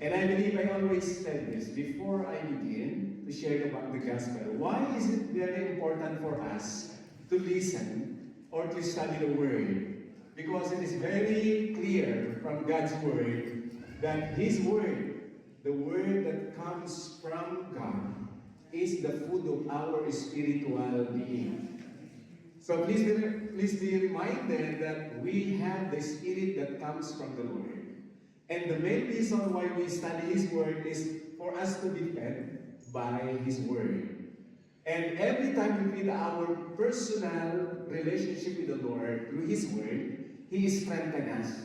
And I believe I always said this before I begin to share about the gospel. Why is it very important for us to listen or to study the word? Because it is very clear from God's word that His word, the word that comes from God, is the food of our spiritual being. So please be reminded that we have the Spirit that comes from the Lord. And the main reason why we study His Word is for us to be fed by His Word. And every time we feel our personal relationship with the Lord through His Word, He strengthens us.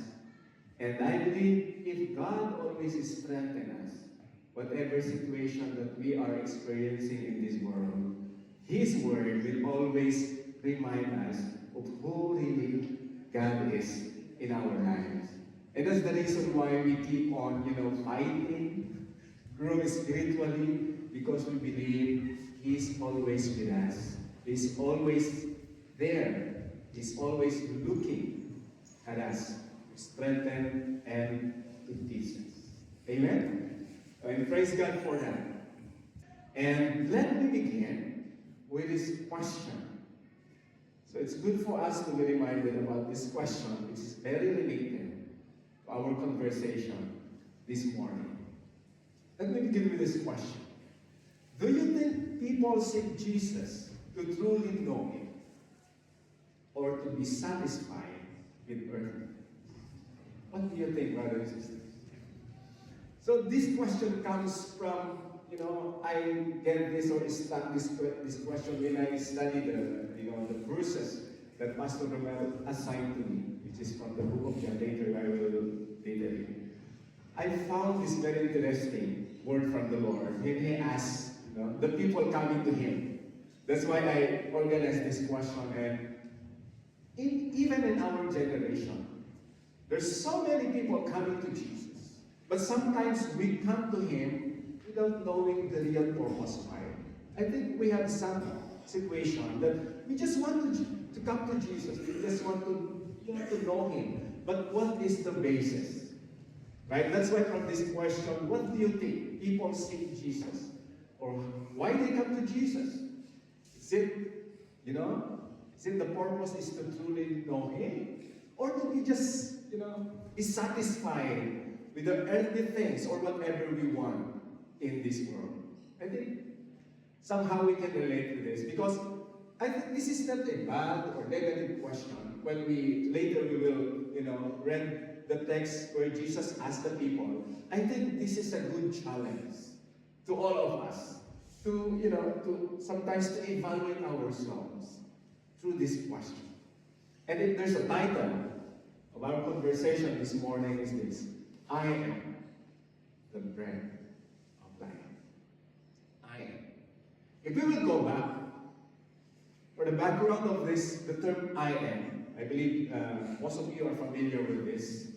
And I believe if God always strengthens us, whatever situation that we are experiencing in this world, His Word will always remind us of who really God is in our lives. And that's the reason why we keep on, fighting, growing spiritually, because we believe He's always with us. He's always there. He's always looking at us to strengthen and to teach us. Amen? And praise God for that. And let me begin with this question. So it's good for us to be reminded about this question, which is very related to our conversation this morning. Let me begin with this question. Do you think people seek Jesus to truly know Him or to be satisfied with earth? What do you think, brothers and sisters? So this question comes from, I get this or start this question when I study the verses that Pastor Romero assigned to me, which is from the book of John. Later I will later read. I found this very interesting word from the Lord when He asked the people coming to Him. That's why I organized this question. And even in our generation, there's so many people coming to Jesus. But sometimes we come to Him without knowing the real purpose why. I think we have some situation that we just want to come to Jesus. We just want to know Him. But what is the basis? Right? That's why from this question, what do you think people seek Jesus? Or why they come to Jesus? Is it, is it the purpose is to truly know Him? Or to be just, be satisfied with the earthly things or whatever we want in this world? I think somehow we can relate to this because I think this is not a bad or negative question. When we will, read the text where Jesus asked the people, I think this is a good challenge to all of us to sometimes to evaluate ourselves through this question. And if there's a title of our conversation this morning is this: I am the bread of life. I am. If we will go back, for the background of this, the term I am, I believe most of you are familiar with this.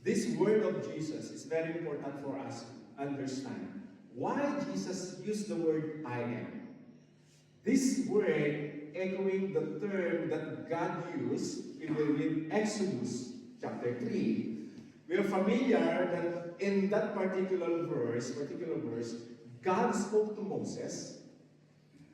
This word of Jesus is very important for us to understand why Jesus used the word I am. This word echoing the term that God used, we will read Exodus chapter 3. We are familiar that in that particular verse, God spoke to Moses.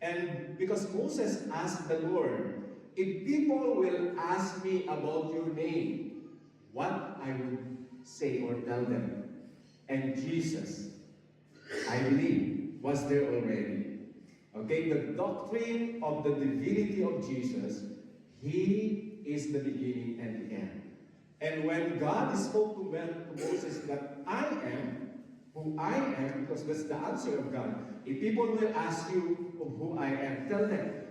And because Moses asked the Lord, if people will ask me about your name, what I would say or tell them. And Jesus, I believe, was there already. Okay, the doctrine of the divinity of Jesus, He is the beginning and the end. And when God spoke to Moses that I am who I am, because that's the answer of God. If people will ask you of who I am, tell them,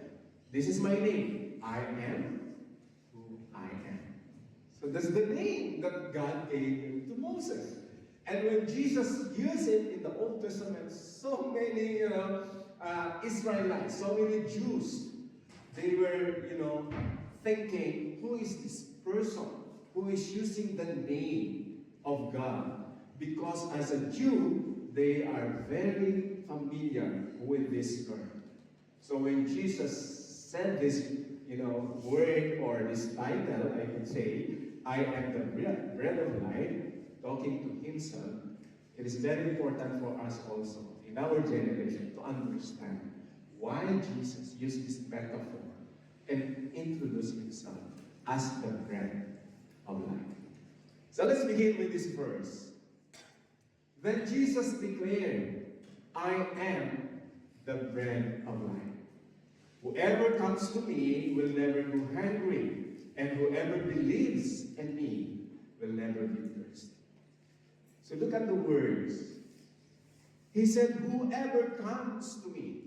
this is my name. I am who I am. So that's the name that God gave to Moses. And when Jesus used it in the Old Testament, so many Israelites, so many Jews, they were thinking, who is this person who is using the name of God? Because as a Jew, they are very familiar with this term. So when Jesus said this, word or this title, I can say, I am the bread of life, talking to Himself, it is very important for us also, in our generation, to understand why Jesus used this metaphor and introduced himself as the bread of life. So let's begin with this verse. Then Jesus declared, I am the bread of life. Whoever comes to me will never go hungry, and whoever believes in me will never be thirsty. So look at the words. He said, whoever comes to me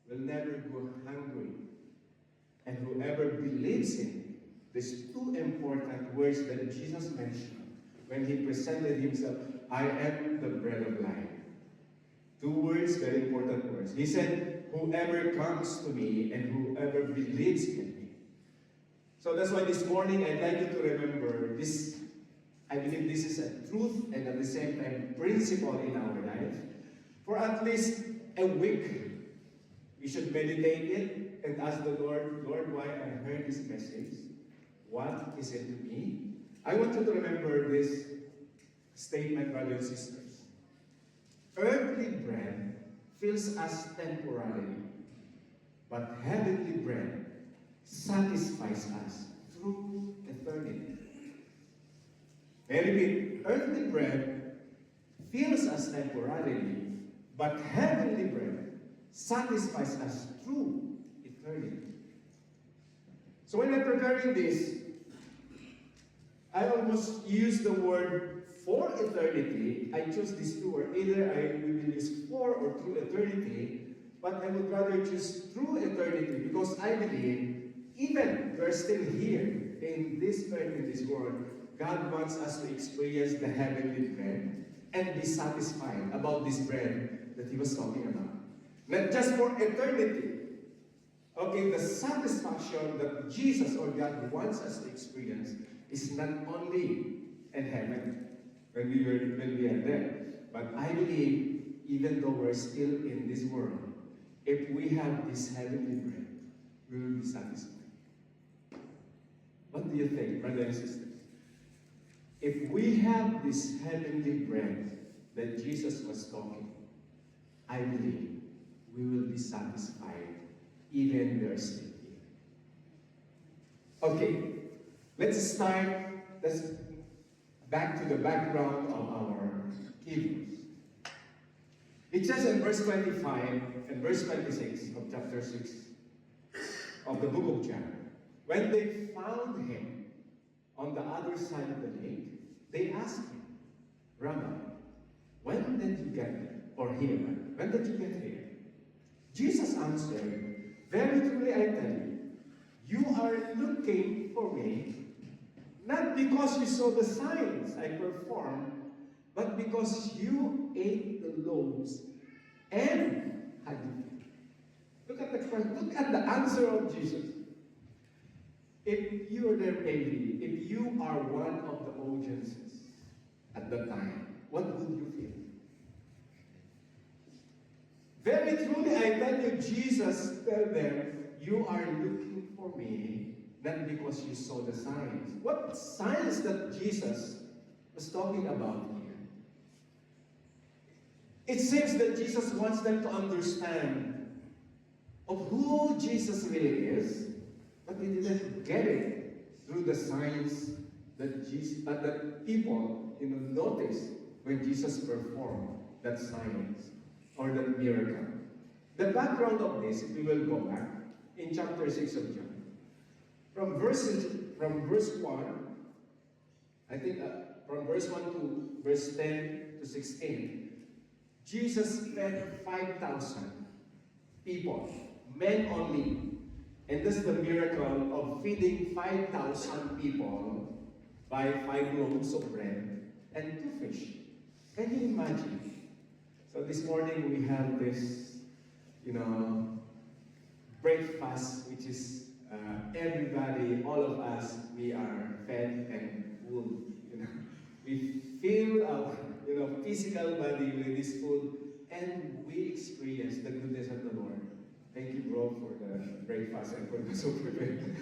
will never go hungry, and whoever believes in me. These two important words that Jesus mentioned when he presented himself, I am the bread of life. Two words, very important words. He said, whoever comes to me and whoever believes in me. So that's why this morning I'd like you to remember this. I believe this is a truth and at the same time principle in our life. For at least a week, we should meditate it and ask the Lord, Lord, why I heard this message? What is it to me? I want you to remember this statement, brothers and sisters. Earthly bread fills us temporarily, but heavenly bread satisfies us through eternity. I repeat, earthly bread fills us temporarily, but heavenly bread satisfies us through eternity. So when I'm preparing this, I almost use the word for eternity. I choose these two words. Either we will use for or through eternity, but I would rather choose through eternity because I believe even we're still here in this earth, in this world, God wants us to experience the heavenly bread and be satisfied about this bread that he was talking about. Not just for eternity. Okay, the satisfaction that Jesus or God wants us to experience is not only in heaven when we are there, but I believe even though we're still in this world, if we have this heavenly bread, we will be satisfied. What do you think, brothers and sisters? If we have this heavenly bread that Jesus was talking, I believe we will be satisfied even we are still here. Okay, let's start. Let's back to the background of our Hebrews. It says in verse 25 and verse 26 of chapter 6 of the book of John, when they found him on the other side of the lake, they asked him, Rabbi, when did you get here? Or here? When did you get here? Jesus answered, very truly I tell you, you are looking for me, not because you saw the signs I performed, but because you ate the loaves and had the food. Look at the question, look at the answer of Jesus. If you are there, maybe, if you are one of the audiences at that time, what would you feel? Very truly, I tell you, Jesus tell them, you are looking for me, not because you saw the signs. What signs that Jesus was talking about here? It seems that Jesus wants them to understand of who Jesus really is, but they didn't get it through the signs that that people noticed when Jesus performed that signs or that miracle. The background of this, if we will go back in chapter 6 of John, from verse 1, I think from verse 1 to verse 10 to 16, Jesus fed 5,000 people, men only. And that's the miracle of feeding 5,000 people by 5 loaves of bread and 2 fish. Can you imagine? So this morning we have this, breakfast, which is everybody, all of us, we are fed and full. We fill our, physical body with this food, and we experience the goodness of the Lord. Thank you, bro, for the breakfast and for the super bread.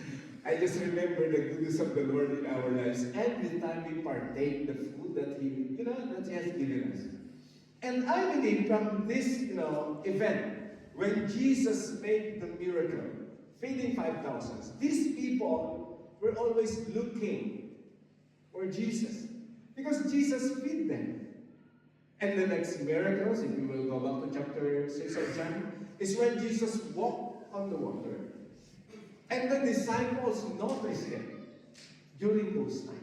I just remember the goodness of the Lord in our lives every time we partake the food that that He has given us. And I believe from this, event, when Jesus made the miracle, feeding 5,000, these people were always looking for Jesus. Because Jesus fed them. And the next miracles, if you will go back to chapter 6 of John, is when Jesus walked on the water. And the disciples noticed him during those times.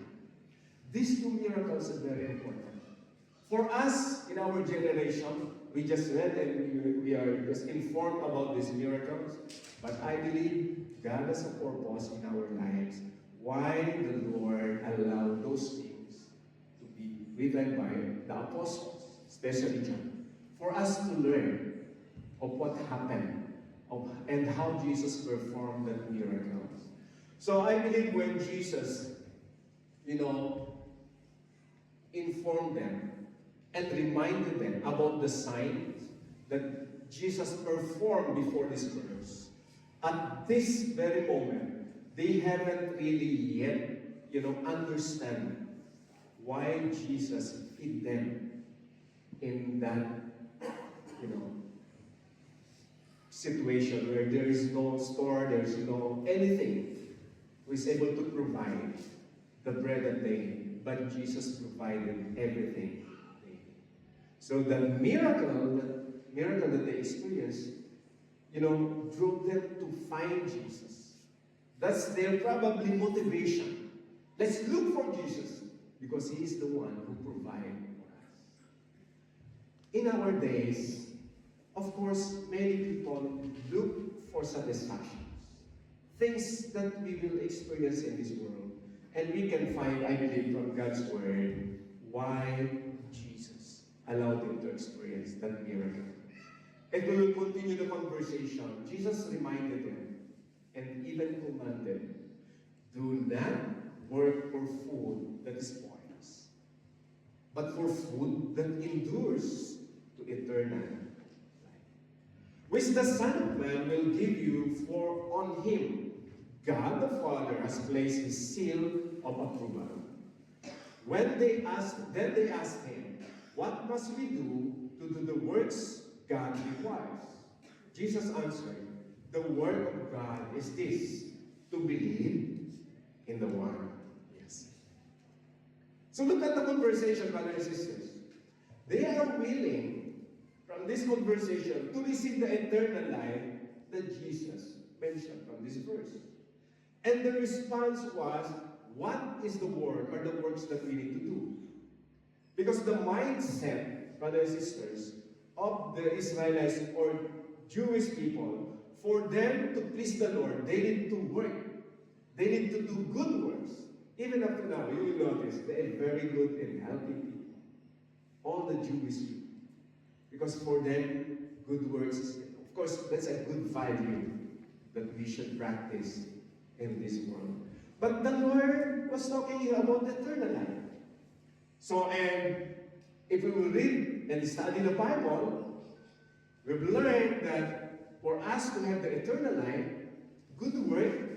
These two miracles are very important. For us, in our generation, we just read and we are just informed about these miracles. But I believe God has a purpose in our lives. Why the Lord allowed those things to be written by the apostles, especially John, for us to learn of what happened and how Jesus performed that miracles. So I believe when Jesus, informed them and reminded them about the signs that Jesus performed before this verse, at this very moment, they haven't really yet, understand why Jesus fed them in that, situation where there is no store, there is no anything who is able to provide the bread that they need. But Jesus provided everything they need. So the miracle that they experienced, drove them to find Jesus. That's their probably motivation. Let's look for Jesus because He is the one who provides for us. In our days, of course, many people look for satisfactions, things that we will experience in this world. And we can find, I believe, from God's Word, why Jesus allowed them to experience that miracle. And we will continue the conversation. Jesus reminded them and even commanded, do not work for food that is pointless, but for food that endures to eternal life, which the Son of Man will give you, for on Him God the Father has placed His seal of approval. Then they asked Him, what must we do to do the works God requires? Jesus answered, the work of God is this, to believe in the one. Yes. So look at the conversation, brothers and sisters. They are willing, from this conversation, to receive the eternal life that Jesus mentioned from this verse. And the response was, what is the work or the works that we need to do? Because the mindset, brothers and sisters, of the Israelites or Jewish people, for them to please the Lord, they need to work. They need to do good works. Even up to now, you will notice they are very good and healthy people. All the Jewish people. Because for them, good works is, of course, that's a good value that we should practice in this world. But the Lord was talking here about eternal life. So, and if we will read and study the Bible, we've learned that for us to have the eternal life, good works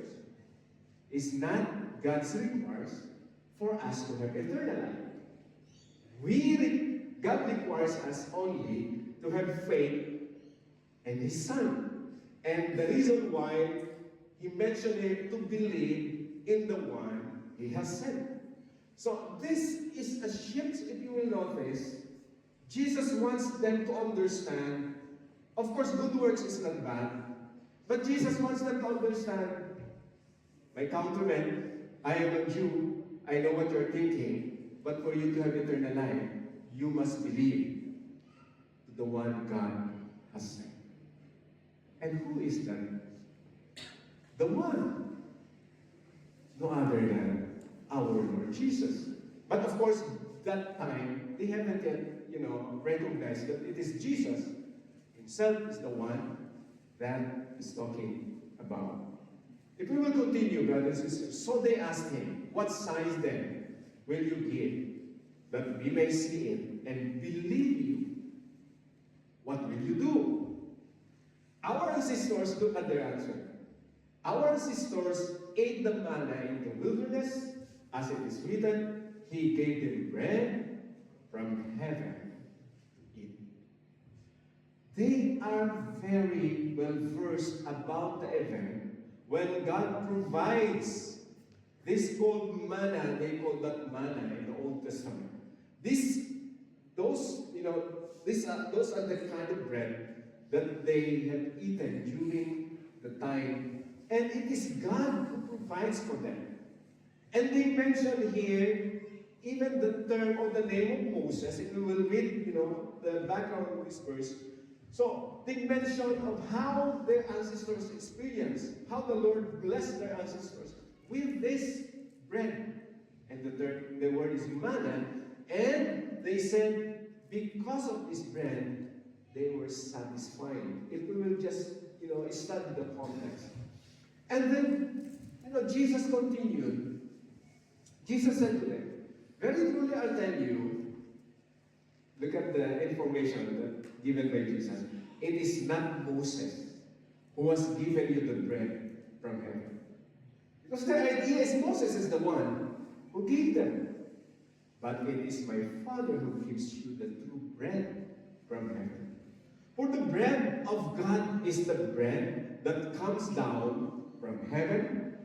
is not God's requires for us to have eternal life. God requires us only to have faith in His Son. And the reason why He mentioned it, to believe in the one He has sent. So this is a shift, if you will notice. Jesus wants them to understand, of course, good works is not bad, but Jesus wants them to understand, my countrymen, I am a Jew, I know what you're thinking, but for you to have eternal life, you must believe the one God has sent. And who is that? The one. No other than our Lord Jesus. But of course, that time, they haven't yet, recognized that it is Jesus Himself is the one that is talking about. If we will continue, brothers and sisters, so they asked Him, what signs then will you give that we may see it and believe you? What will you do? Our ancestors, look at their answer. Our ancestors ate the manna in the wilderness, as it is written, He gave them bread from heaven to eat. They are very well versed about the event when God provides this called manna. They call that manna in the Old Testament. Those are the kind of bread that they have eaten during the time, and it is God who provides for them. And they mention here even the term or the name of Moses. If we will read, the background of this verse. So they mention of how their ancestors experienced, how the Lord blessed their ancestors with this bread. And the word is manna. And they said, because of this bread, they were satisfied. If we will just, study the context. And then, Jesus continued. Jesus said to them, very truly I'll tell you, look at the information given by Jesus. It is not Moses who has given you the bread from heaven. Because the idea is Moses is the one who gave them. But it is my Father who gives you the true bread from heaven. For the bread of God is the bread that comes down from heaven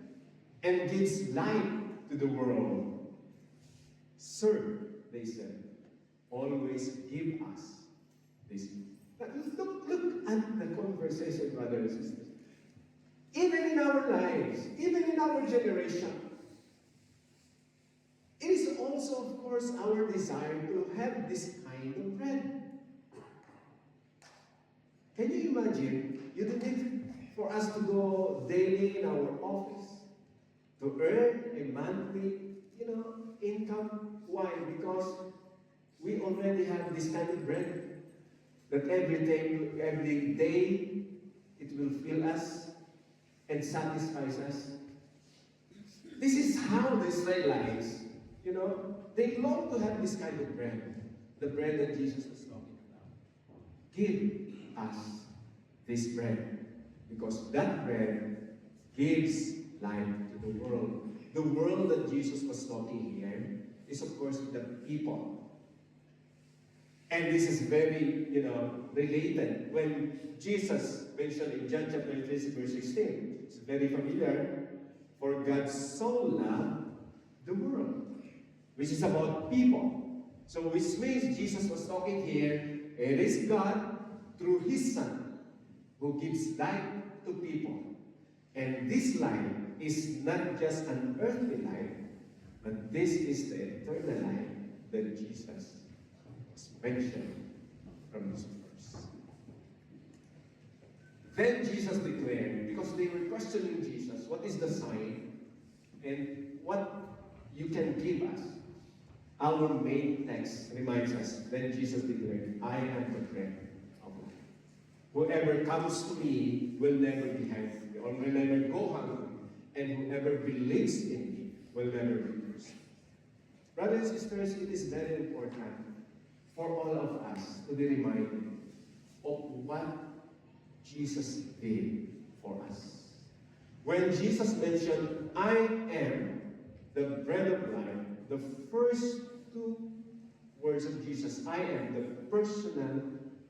and gives life to the world. Sir, they said, always give us this. Look at the conversation, brothers and sisters. Even in our lives, even in our generation, it is also, of course, our desire to have this kind of bread. Can you imagine? You don't need for us to go daily in our office to earn a monthly, income. Why? Because we already have this kind of bread that every day, it will fill us and satisfies us. This is how the Israelites, they long to have this kind of bread, the bread that Jesus was talking about. Give us this bread, because that bread gives life to the world. The world that Jesus was talking here is, of course, the people. And this is very, related. When Jesus mentioned in John chapter 3, verse 16, it's very familiar. For God so loved the world, which is about people. So which means Jesus was talking here, it is God through His Son who gives life to people. And this life is not just an earthly life, but this is the eternal life that Jesus was mentioned from this verse. Then Jesus declared, because they were questioning Jesus, what is the sign and what you can give us? Our main text reminds us, then Jesus declared, I am the bread of life. Whoever comes to me will never be hungry, or will never go hungry, and whoever believes in me will never be thirsty. Brothers and sisters, it is very important for all of us to be reminded of what Jesus did for us. When Jesus mentioned, I am the bread of life, the first two words of Jesus, I am, the personal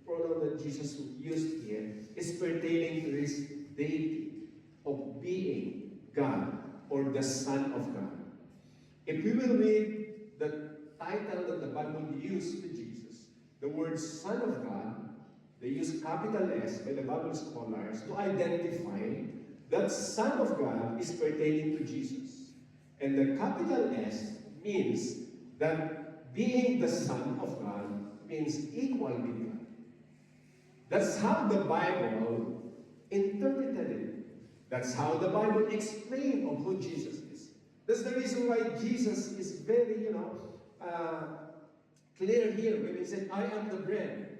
pronoun that Jesus used here, is pertaining to his deity of being God or the Son of God. If we will read the title that the Bible used to Jesus, the word Son of God, they use capital S by the Bible scholars to identify that Son of God is pertaining to Jesus. And the capital S means that being the Son of God means equal with God. That's how the Bible interpreted it. That's how the Bible explained of who Jesus is. That's the reason why Jesus is very, clear here when he said, I am the bread.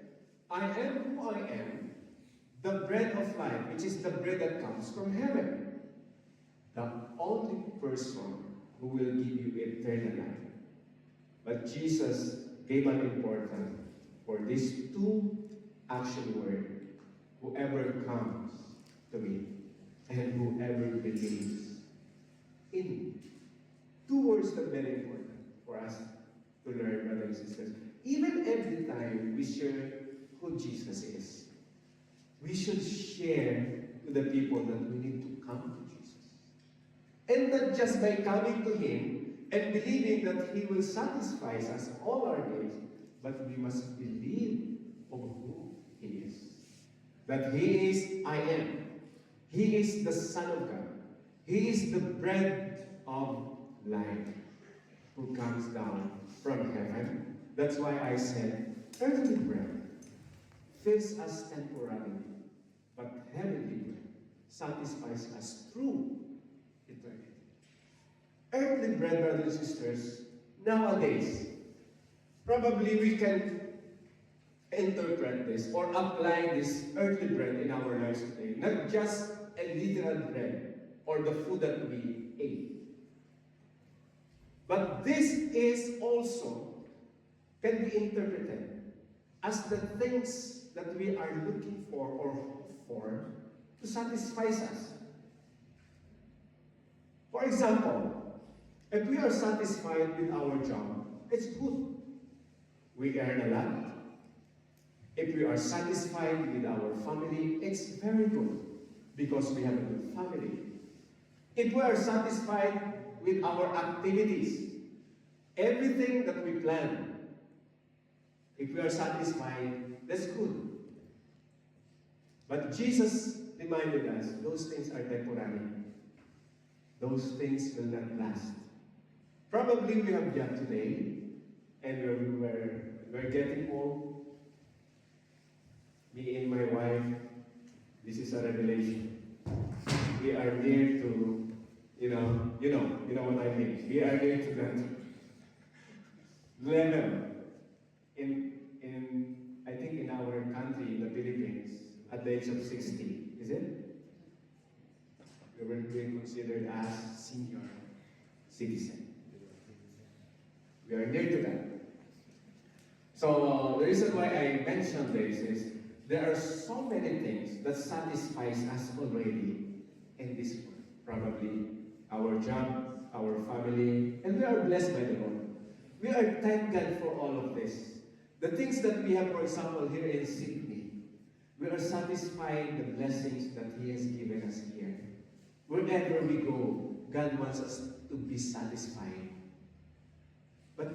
I am who I am, the bread of life, which is the bread that comes from heaven. The only person who will give you eternal life. But Jesus gave an importance for these two action words. Whoever comes to me and whoever believes. in. Two words that are very important for us to learn, brothers and sisters. Even every time we share who Jesus is, we should share to the people that we need to come to Jesus. And not just by coming to Him and believing that He will satisfy us all our days, but we must believe of who He is. That He is I am. He is the Son of God. He is the bread of life who comes down from heaven. That's why I said, earthly bread fills us temporarily, but heavenly bread satisfies us through eternity. Earthly bread, brothers and sisters, nowadays, probably we can interpret this or apply this earthly bread in our lives today. Not just a literal bread or the food that we ate. But this is also can be interpreted as the things that we are looking for or hope for to satisfy us. For example, if we are satisfied with our job, it's good. We earn a lot. If we are satisfied with our family, it's very good because we have a good family. If we are satisfied with our activities, everything that we plan, if we are satisfied, that's good. But Jesus reminded us, those things are temporary. Those things will not last. Probably we have job today, and we're getting old. Me and my wife, this is a revelation. We are near to, you know what I mean. We are near to that level in I think in our country, in the Philippines, at the age of 60, is it? We were being considered as senior citizen. We are near to that. So the reason why I mentioned this is there are so many things that satisfies us already in this world. Probably our job, our family, and we are blessed by the Lord. We are thank God for all of this. The things that we have, for example, here in Sydney, we are satisfying the blessings that He has given us here. Wherever we go, God wants us to be satisfied. But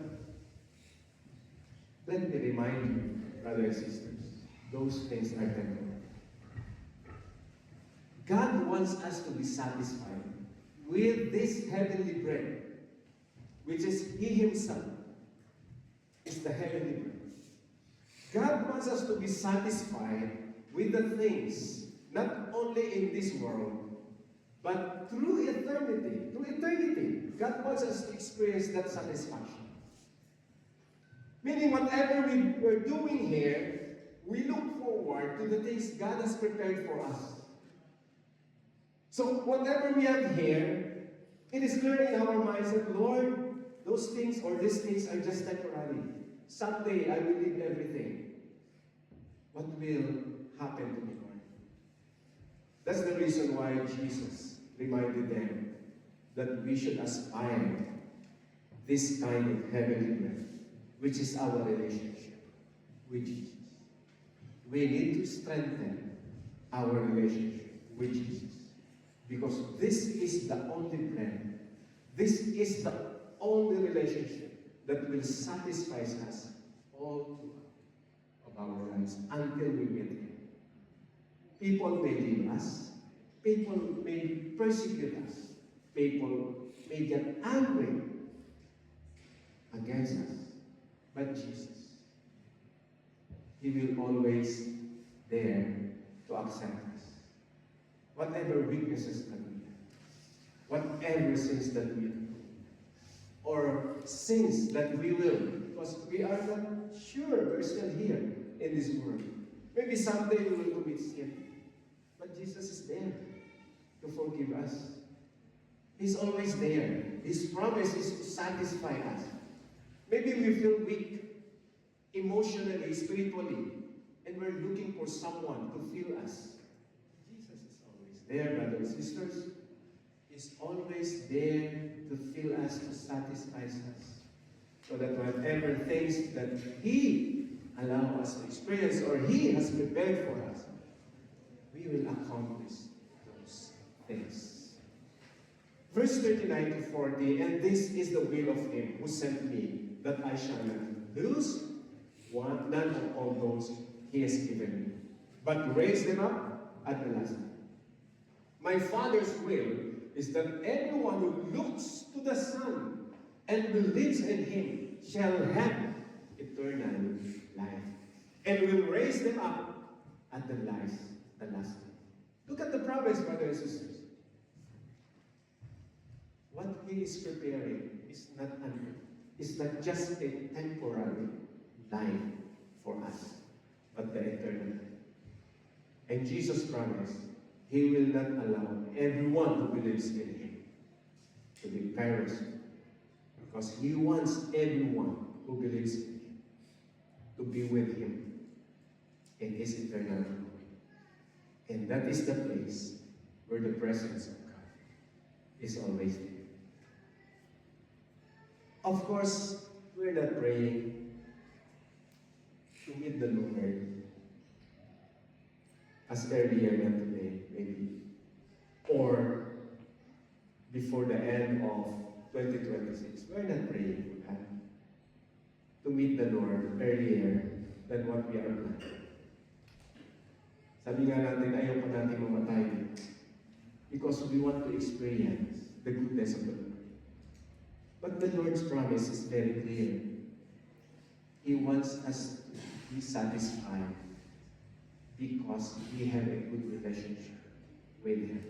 let me remind you, brothers and sisters, those things are temporary. God wants us to be satisfied with this heavenly bread, which is He Himself is the heavenly bread. God wants us to be satisfied with the things, not only in this world, but through eternity. Through eternity, God wants us to experience that satisfaction. Meaning whatever we're doing here, we look forward to the things God has prepared for us. So whatever we have here, it is clear in our minds that, Lord, those things or these things are just temporary. Someday I will leave everything. What will happen to me, Lord? That's the reason why Jesus reminded them that we should aspire this kind of heavenly bread, which is our relationship with Jesus. We need to strengthen our relationship with Jesus. Because this is the only bread. This is the only relationship that will satisfy us all of our lives until we meet Him. People may leave us. People may persecute us. People may get angry against us. But Jesus, He will always there to accept us. Whatever weaknesses that we have, whatever sins that we have, or sins that we will, because we are not sure we're still here in this world. Maybe someday we will commit sin, but Jesus is there to forgive us. He's always there. His promise is to satisfy us. Maybe we feel weak, emotionally, spiritually, and we're looking for someone to fill us. Jesus is always there, brothers and sisters. is always there to fill us, to satisfy us. So that whatever things that He allows us to experience or He has prepared for us, we will accomplish those things. Verse 39 to 40, and this is the will of Him who sent me, that I shall not lose none of all those He has given me, but raise them up at the last time. My Father's will is that everyone who looks to the Son and believes in Him shall have eternal life, and will raise them up at the last day. Look at the promise, brothers and sisters. What He is preparing is not just a temporary life for us, but the eternal life. And Jesus promised He will not allow everyone who believes in Him to be perished, because He wants everyone who believes in Him to be with Him in His eternal glory. And that is the place where the presence of God is always there. Of course, we're not praying to meet the Lord as earlier than today, maybe, or before the end of 2026. We're not praying for that. To meet the Lord earlier than what we are planning. Sabi nga natin, ayaw pa natin mamatay because we want to experience the goodness of the Lord. But the Lord's promise is very clear. He wants us to be satisfied because we have a good relationship with Him.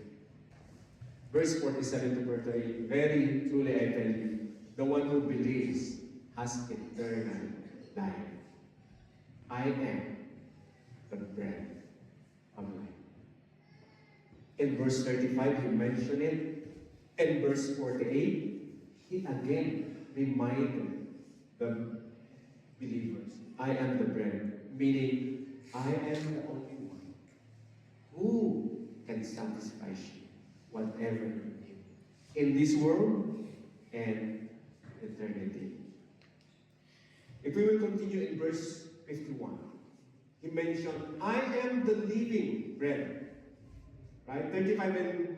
Verse 47 to 48, very truly I tell you, the one who believes has eternal life. I am the bread of life. In verse 35, He mentioned it. In verse 48, He again reminded the believers, I am the bread, meaning I am the only one who can satisfy you, whatever you need, in this world and eternity. If we will continue in verse 51, He mentioned, I am the living bread. Right? 35 and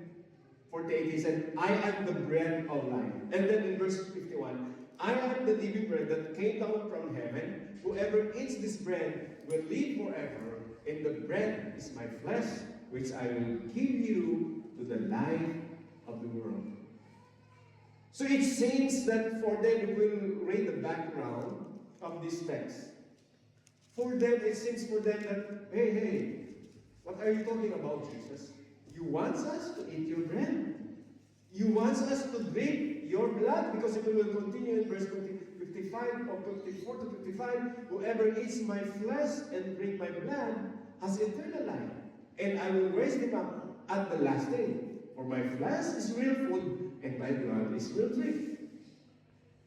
48, He said, I am the bread of life. And then in verse 51, I am the living bread that came down from heaven. Whoever eats this bread will live forever, and the bread is my flesh, which I will give you to the life of the world. So it seems that for them, we will read the background of this text. For them, it seems for them that, hey, what are you talking about, Jesus? You want us to eat your bread? You want us to drink your blood? Because if we will continue in verse 55 or 54 to 55, whoever eats my flesh and drink my blood has eternal life, and I will raise them up at the last day. For my flesh is real food, and my blood is real drink.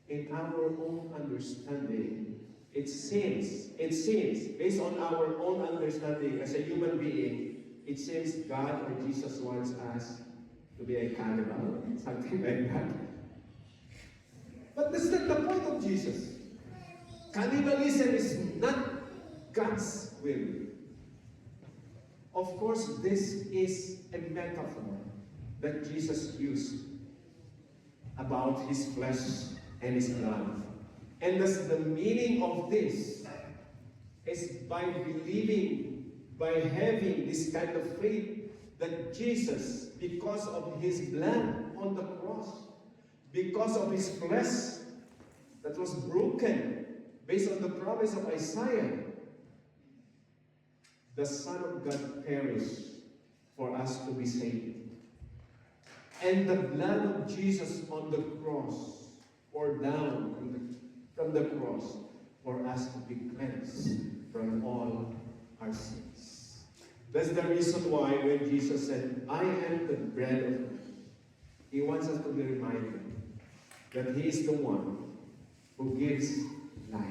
In our own understanding, it seems, based on our own understanding as a human being, it seems God or Jesus wants us to be a cannibal, something like that. But that's not the point of Jesus. Cannibalism is not God's will. Of course, this is a metaphor that Jesus used about His flesh and His blood. And thus the meaning of this is by believing, by having this kind of faith that Jesus, because of His blood on the cross, because of His flesh that was broken based on the promise of Isaiah, the Son of God perished for us to be saved. And the blood of Jesus on the cross poured down from the cross for us to be cleansed from all our sins. That's the reason why when Jesus said, I am the bread of life, He wants us to be reminded that He is the one who gives life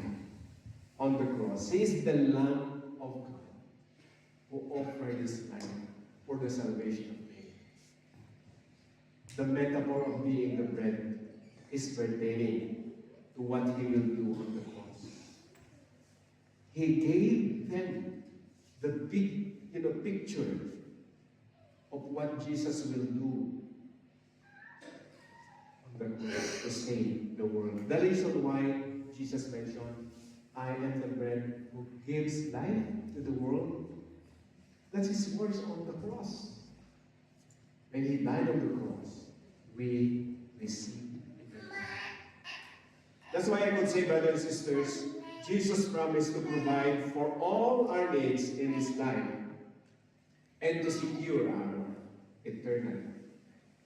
on the cross. He is the Lamb of God who offered His life for the salvation of man. the metaphor of being the bread is pertaining to what he will do on the cross. He gave them the big, picture of what Jesus will do on the cross to save the world. The reason why Jesus mentioned, I am the bread who gives life to the world. That's his words on the cross. When he died on the cross, we received eternal life. That's why I could say, brothers and sisters, Jesus promised to provide for all our needs in this life and to secure our eternal life.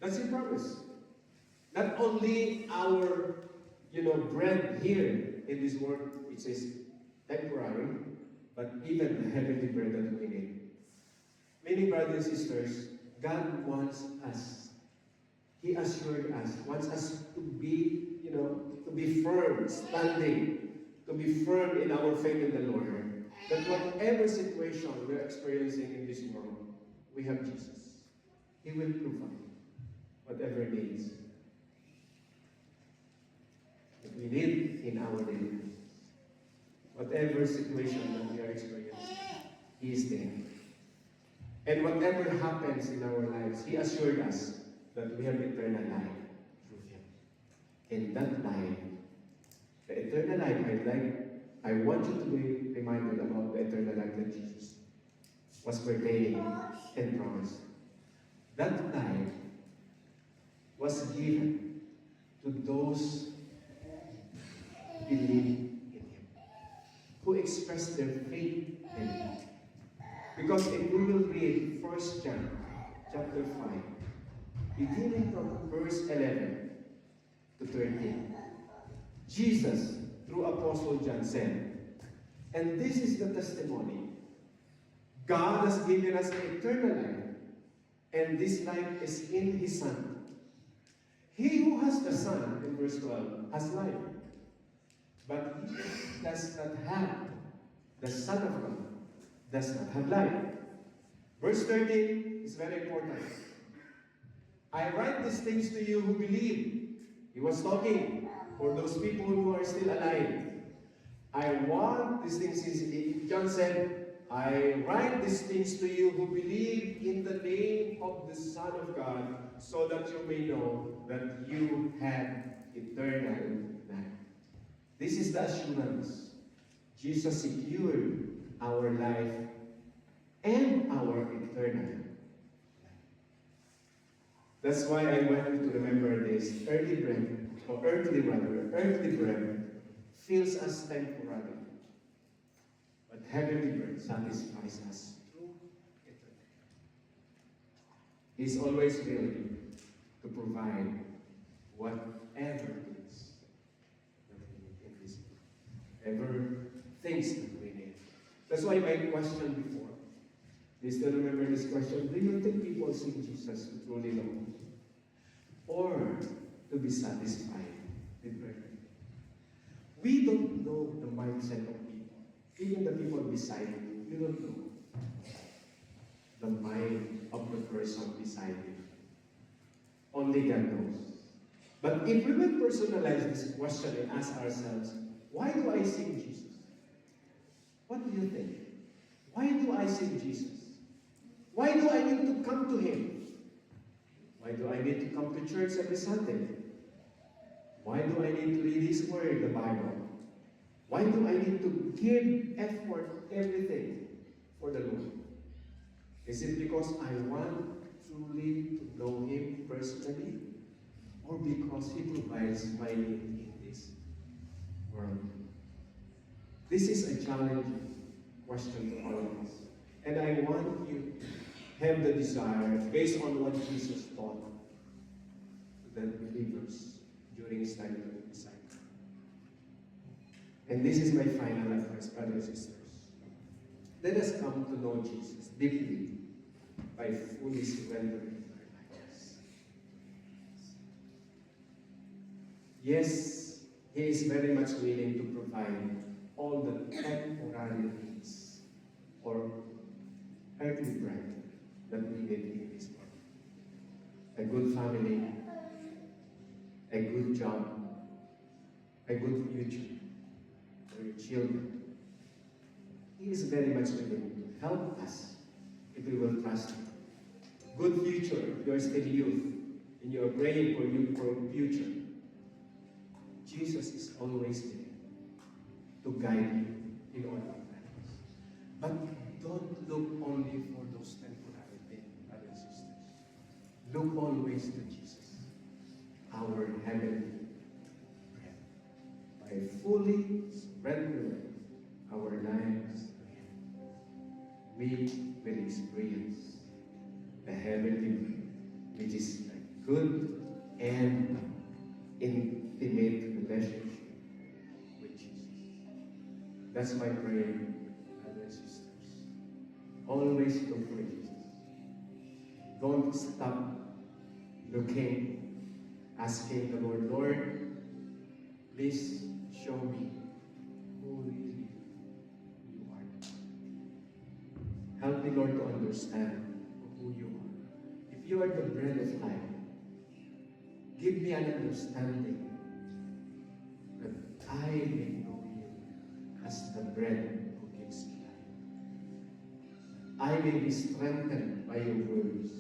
That's his promise. Not only our, bread here in this world, which is temporary, but even the heavenly bread that we need. Meaning, brothers and sisters, God wants us. He assured us, wants us to be, to be firm, standing, to be firm in our faith in the Lord. That whatever situation we're experiencing in this world, we have Jesus. He will provide whatever needs that we need in our daily lives. Whatever situation that we are experiencing, He is there. And whatever happens in our lives, He assured us that we have eternal life through Him. In that life, the eternal life, I want you to be reminded about the eternal life that Jesus was pertaining and promised. That life was given to those who believe in Him, who express their faith in Him. Because if we will read 1 John chapter 5, beginning from verse 11 to 13, Jesus, through Apostle John, said, and this is the testimony, God has given us eternal life, and this life is in His Son. He who has the Son, in verse 12, has life. But he who does not have the Son of God does not have life. Verse 13 is very important. I write these things to you who believe. He was talking for those people who are still alive. I want these things, John said, I write these things to you who believe in the name of the Son of God, so that you may know that you have eternal life. This is the assurance. Jesus secured our life and our eternal life. That's why I want you to remember this. Earthly bread fills us temporarily, but heavenly bread satisfies us through eternity. He's always willing to provide whatever it is that we need in this world. Whatever things that we need. That's why my question before. Do you still remember this question? Do you think people seek Jesus to truly know Him? Or to be satisfied with bread? We don't know the mindset of people. Even the people beside you, you don't know the mind of the person beside you. Only God knows. But if we will personalize this question and ask ourselves, why do I seek Jesus? What do you think? Why do I seek Jesus? Why do I need to come to Him? Why do I need to come to church every Sunday? Why do I need to read His Word, the Bible? Why do I need to give effort, everything for the Lord? Is it because I want truly to know Him personally? Or because He provides my need in this world? This is a challenging question to all of us. And I want you to have the desire, based on what Jesus taught to the believers during His time to be disciple. And this is my final advice, brothers and sisters. Let us come to know Jesus deeply by fully surrendering our lives. Yes, He is very much willing to provide all the temporary needs or earthly bread that we need in this world. a good family, a good job, a good future for your children. He is very much willing to help us if we will trust Him. Good future, if you are still youth, and you are praying for you for a future. Jesus is always there to guide you in all your plans. But don't look only for those temporary things, brothers and sisters. Look always to Jesus, our heavenly bread. By fully surrendering our lives to Him, we will experience the heavenly bread, which is a good and intimate relationship with Jesus. That's my prayer, brothers and sisters. Always look for Jesus. Don't stop looking, asking the Lord, Lord, please show me who really you are. Help me, Lord, to understand who you are. If you are the bread of life, give me an understanding that I may know you as the bread who gives life. I may be strengthened by your words,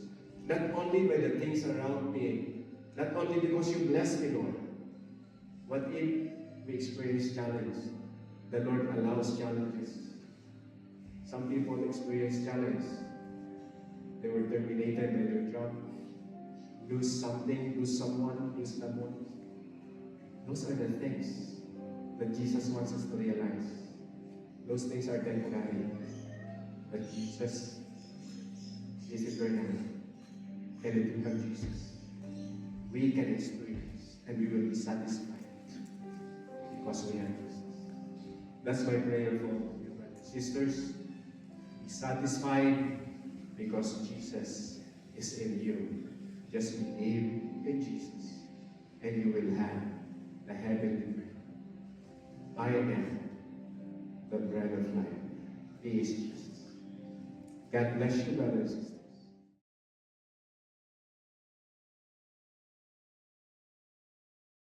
not only by the things around me, not only because you bless me, Lord. What if we experience challenge? The Lord allows challenges. Some people experience challenge. They were terminated by their job, lose something, lose someone, lose loved ones. Those are the things that Jesus wants us to realize. Those things are temporary. But Jesus is eternal. And if we have Jesus, we can experience and we will be satisfied because we have Jesus. That's my prayer for you, brothers and sisters. Be satisfied because Jesus is in you. Just believe in Jesus, and you will have the heavenly bread. I am the bread of life. He is Jesus. God bless you, brothers and sisters.